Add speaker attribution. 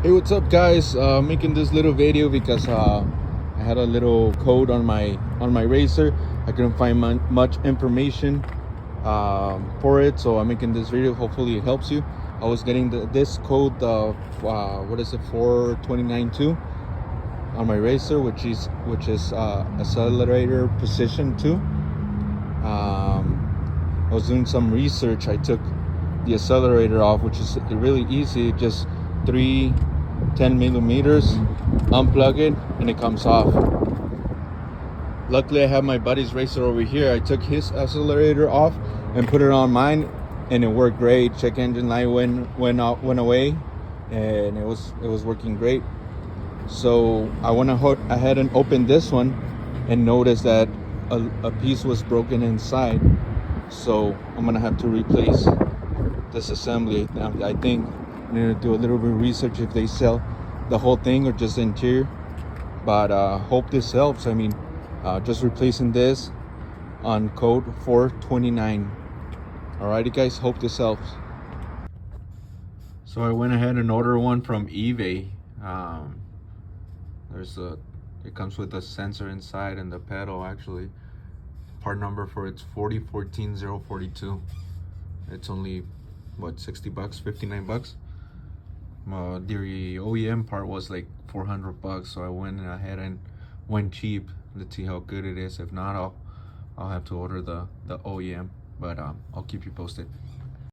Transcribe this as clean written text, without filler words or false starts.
Speaker 1: Hey, what's up, guys? Making this little video because I had a little code on my racer. I couldn't find much information for it, so I'm making this video. Hopefully it helps you. I was getting this code, what is it, 4292 on my racer, which is accelerator position 2. I was doing some research. I took the accelerator off, which is really easy. Just 10 millimeters, unplug it, and it comes off. Luckily, I have my buddy's racer over here. I took his accelerator off and put it on mine, and it worked great. Check engine light went away, and it was working great. So I went ahead and opened this one, and noticed that a piece was broken inside. So I'm gonna have to replace this assembly. I think I need to do a little bit of research if they sell the whole thing or just the interior, but hope this helps. I mean, just replacing this on code 429. Alrighty, guys, hope this helps. So I went ahead and ordered one from eBay. It comes with a sensor inside and the pedal. Actually, part number for it's 4014042. It's only what, 60 bucks, 59 bucks. The OEM part was like 400 bucks, so I went ahead and went cheap. Let's see how good it is. If not, I'll have to order the OEM, but I'll keep you posted.